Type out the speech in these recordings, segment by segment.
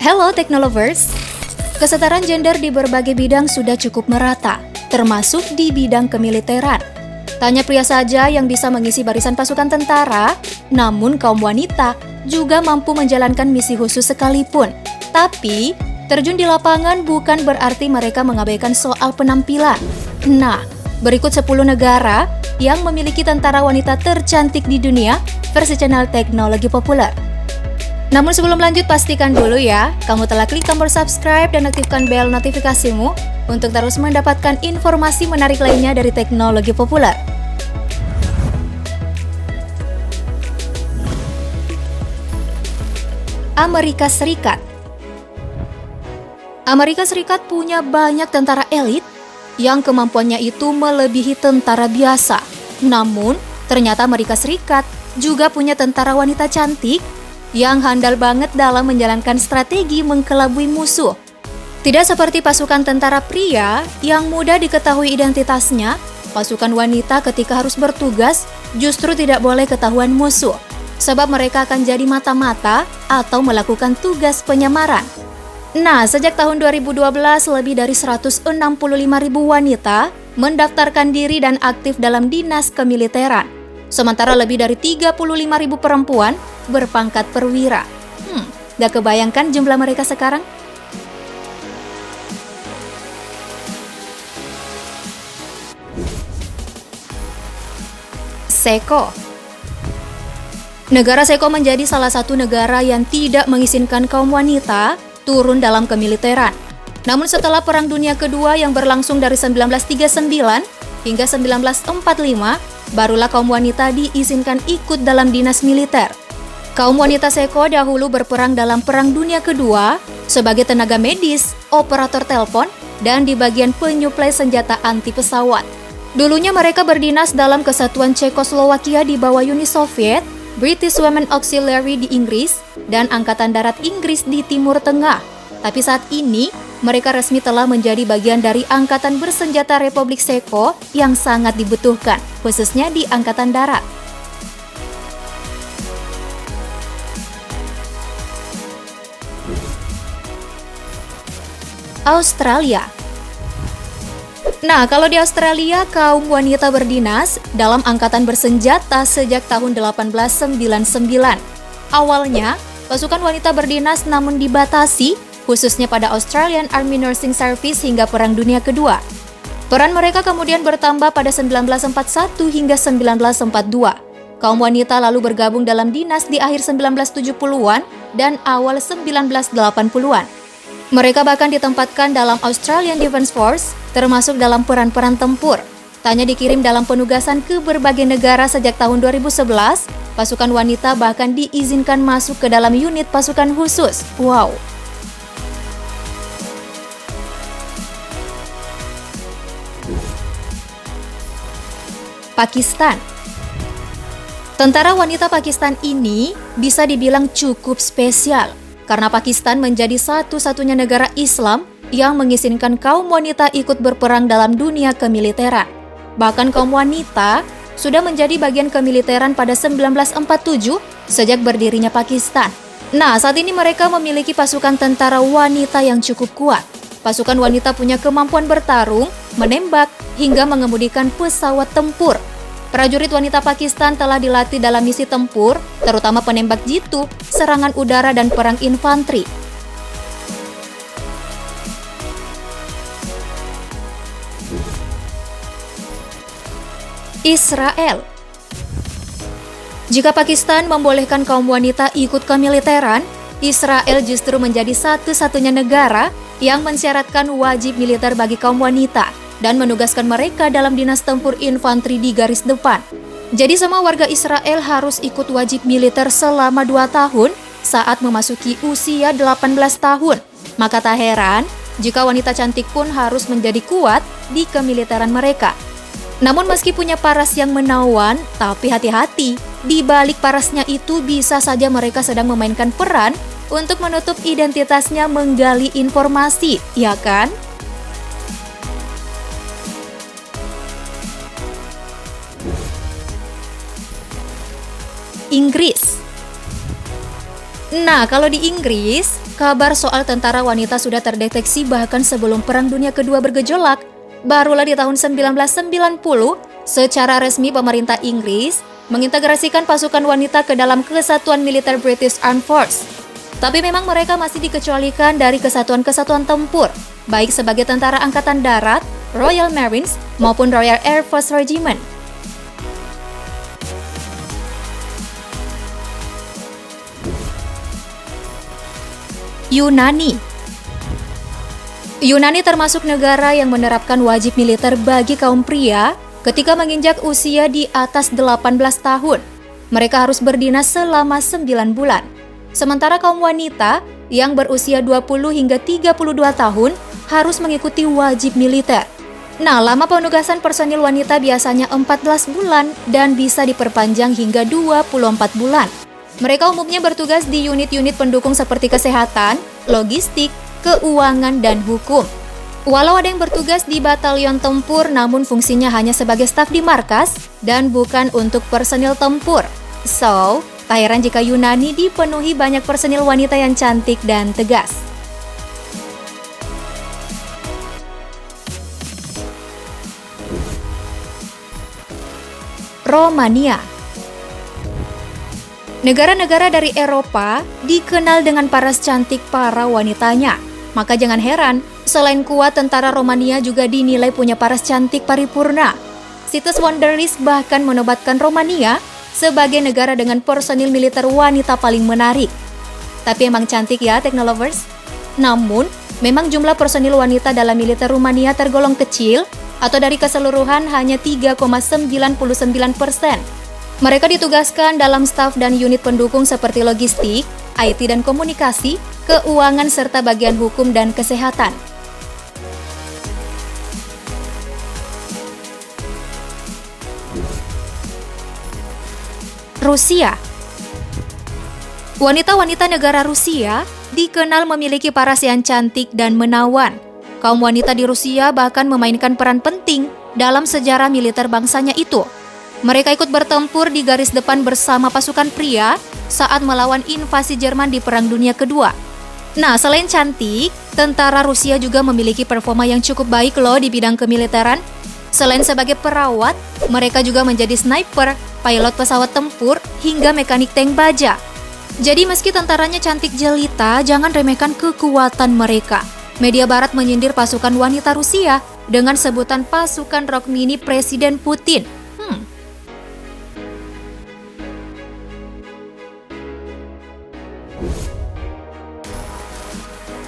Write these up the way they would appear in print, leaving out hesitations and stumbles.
Hello Technolovers! Kesetaraan gender di berbagai bidang sudah cukup merata, termasuk di bidang kemiliteran. Tanya pria saja yang bisa mengisi barisan pasukan tentara, namun kaum wanita juga mampu menjalankan misi khusus sekalipun. Tapi, terjun di lapangan bukan berarti mereka mengabaikan soal penampilan. Nah, berikut 10 negara yang memiliki tentara wanita tercantik di dunia versi channel Teknologi Populer. Namun sebelum lanjut, pastikan dulu ya, kamu telah klik tombol subscribe dan aktifkan bel notifikasimu untuk terus mendapatkan informasi menarik lainnya dari Teknologi Populer. Amerika Serikat. Amerika Serikat punya banyak tentara elit yang kemampuannya itu melebihi tentara biasa. Namun, ternyata Amerika Serikat juga punya tentara wanita cantik yang handal banget dalam menjalankan strategi mengkelabui musuh. Tidak seperti pasukan tentara pria yang mudah diketahui identitasnya, pasukan wanita ketika harus bertugas justru tidak boleh ketahuan musuh, sebab mereka akan jadi mata-mata atau melakukan tugas penyamaran. Nah, sejak tahun 2012, lebih dari 165.000 wanita mendaftarkan diri dan aktif dalam dinas kemiliteran. Sementara lebih dari 35.000 perempuan berpangkat perwira. Gak kebayangkan jumlah mereka sekarang? Seko. Negara Seko menjadi salah satu negara yang tidak mengizinkan kaum wanita turun dalam kemiliteran. Namun setelah Perang Dunia Kedua yang berlangsung dari 1939 hingga 1945, barulah kaum wanita diizinkan ikut dalam dinas militer. Kaum wanita Seko dahulu berperang dalam Perang Dunia Kedua sebagai tenaga medis, operator telepon, dan di bagian penyuplai senjata anti pesawat. Dulunya mereka berdinas dalam kesatuan Cekoslowakia di bawah Uni Soviet, British Women Auxiliary di Inggris, dan Angkatan Darat Inggris di Timur Tengah. Tapi saat ini, mereka resmi telah menjadi bagian dari Angkatan Bersenjata Republik Seko yang sangat dibutuhkan, khususnya di Angkatan Darat. Australia. Nah, kalau di Australia, kaum wanita berdinas dalam Angkatan Bersenjata sejak tahun 1899. Awalnya, pasukan wanita berdinas namun dibatasi, khususnya pada Australian Army Nursing Service hingga Perang Dunia Kedua. Peran mereka kemudian bertambah pada 1941 hingga 1942. Kaum wanita lalu bergabung dalam dinas di akhir 1970-an dan awal 1980-an. Mereka bahkan ditempatkan dalam Australian Defence Force, termasuk dalam peran-peran tempur. Tanya dikirim dalam penugasan ke berbagai negara sejak tahun 2011, pasukan wanita bahkan diizinkan masuk ke dalam unit pasukan khusus. Wow! Pakistan. Tentara wanita Pakistan ini bisa dibilang cukup spesial karena Pakistan menjadi satu-satunya negara Islam yang mengizinkan kaum wanita ikut berperang dalam dunia kemiliteran. Bahkan kaum wanita sudah menjadi bagian kemiliteran pada 1947 sejak berdirinya Pakistan. Nah, saat ini mereka memiliki pasukan tentara wanita yang cukup kuat. Pasukan wanita punya kemampuan bertarung, menembak, hingga mengemudikan pesawat tempur. Prajurit wanita Pakistan telah dilatih dalam misi tempur, terutama penembak jitu, serangan udara, dan perang infanteri. Israel. Jika Pakistan membolehkan kaum wanita ikut kemiliteran, Israel justru menjadi satu-satunya negara yang mensyaratkan wajib militer bagi kaum wanita dan menugaskan mereka dalam dinas tempur infanteri di garis depan. Jadi semua warga Israel harus ikut wajib militer selama 2 tahun saat memasuki usia 18 tahun. Maka tak heran jika wanita cantik pun harus menjadi kuat di kemiliteran mereka. Namun meski punya paras yang menawan, tapi hati-hati, di balik parasnya itu bisa saja mereka sedang memainkan peran untuk menutup identitasnya menggali informasi, ya kan? Inggris. Nah, kalau di Inggris, kabar soal tentara wanita sudah terdeteksi bahkan sebelum Perang Dunia Kedua bergejolak. Barulah di tahun 1990, secara resmi pemerintah Inggris mengintegrasikan pasukan wanita ke dalam Kesatuan Militer British Armed Force. Tapi memang mereka masih dikecualikan dari kesatuan-kesatuan tempur, baik sebagai tentara angkatan darat, Royal Marines, maupun Royal Air Force Regiment. Yunani termasuk negara yang menerapkan wajib militer bagi kaum pria ketika menginjak usia di atas 18 tahun. Mereka harus berdinas selama 9 bulan. Sementara kaum wanita yang berusia 20 hingga 32 tahun harus mengikuti wajib militer. Nah, lama penugasan personil wanita biasanya 14 bulan dan bisa diperpanjang hingga 24 bulan. Mereka umumnya bertugas di unit-unit pendukung seperti kesehatan, logistik, keuangan, dan hukum. Walau ada yang bertugas di batalion tempur, namun fungsinya hanya sebagai staf di markas dan bukan untuk personil tempur. So, tak heran jika Yunani dipenuhi banyak personil wanita yang cantik dan tegas. Romania. Negara-negara dari Eropa dikenal dengan paras cantik para wanitanya. Maka jangan heran, selain kuat, tentara Romania juga dinilai punya paras cantik paripurna. Situs Wonderis bahkan menobatkan Romania sebagai negara dengan personil militer wanita paling menarik. Tapi emang cantik ya, Technolovers? Namun, memang jumlah personil wanita dalam militer Rumania tergolong kecil, atau dari keseluruhan hanya 3,99%. Mereka ditugaskan dalam staf dan unit pendukung seperti logistik, IT dan komunikasi, keuangan, serta bagian hukum dan kesehatan. Rusia. Wanita-wanita negara Rusia dikenal memiliki paras yang cantik dan menawan. Kaum wanita di Rusia bahkan memainkan peran penting dalam sejarah militer bangsanya itu. Mereka ikut bertempur di garis depan bersama pasukan pria saat melawan invasi Jerman di Perang Dunia Kedua. Nah, selain cantik, tentara Rusia juga memiliki performa yang cukup baik loh di bidang kemiliteran. Selain sebagai perawat, mereka juga menjadi sniper, pilot pesawat tempur, hingga mekanik tank baja. Jadi meski tentaranya cantik jelita, jangan remehkan kekuatan mereka. Media barat menyindir pasukan wanita Rusia dengan sebutan pasukan rok mini Presiden Putin.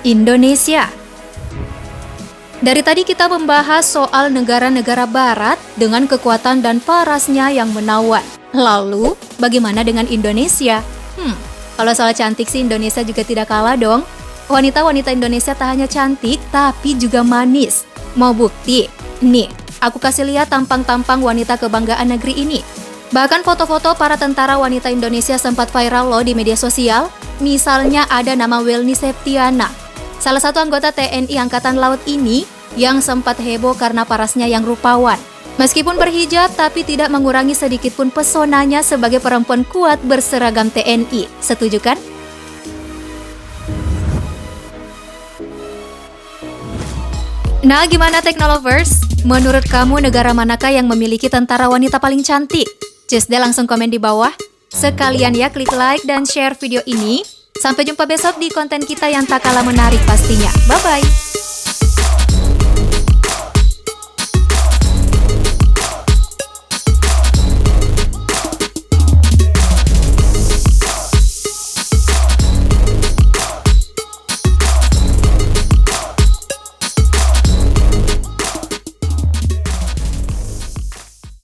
Indonesia. Dari tadi kita membahas soal negara-negara barat dengan kekuatan dan parasnya yang menawan. Lalu, bagaimana dengan Indonesia? Kalau soal cantik sih Indonesia juga tidak kalah dong. Wanita-wanita Indonesia tak hanya cantik, tapi juga manis. Mau bukti? Nih, aku kasih lihat tampang-tampang wanita kebanggaan negeri ini. Bahkan foto-foto para tentara wanita Indonesia sempat viral loh di media sosial. Misalnya ada nama Welni Septiana, salah satu anggota TNI Angkatan Laut ini yang sempat heboh karena parasnya yang rupawan. Meskipun berhijab, tapi tidak mengurangi sedikit pun pesonanya sebagai perempuan kuat berseragam TNI. Setuju kan? Nah, gimana Technolovers? Menurut kamu negara manakah yang memiliki tentara wanita paling cantik? Just deh langsung komen di bawah. Sekalian ya klik like dan share video ini. Sampai jumpa besok di konten kita yang tak kalah menarik pastinya. Bye-bye!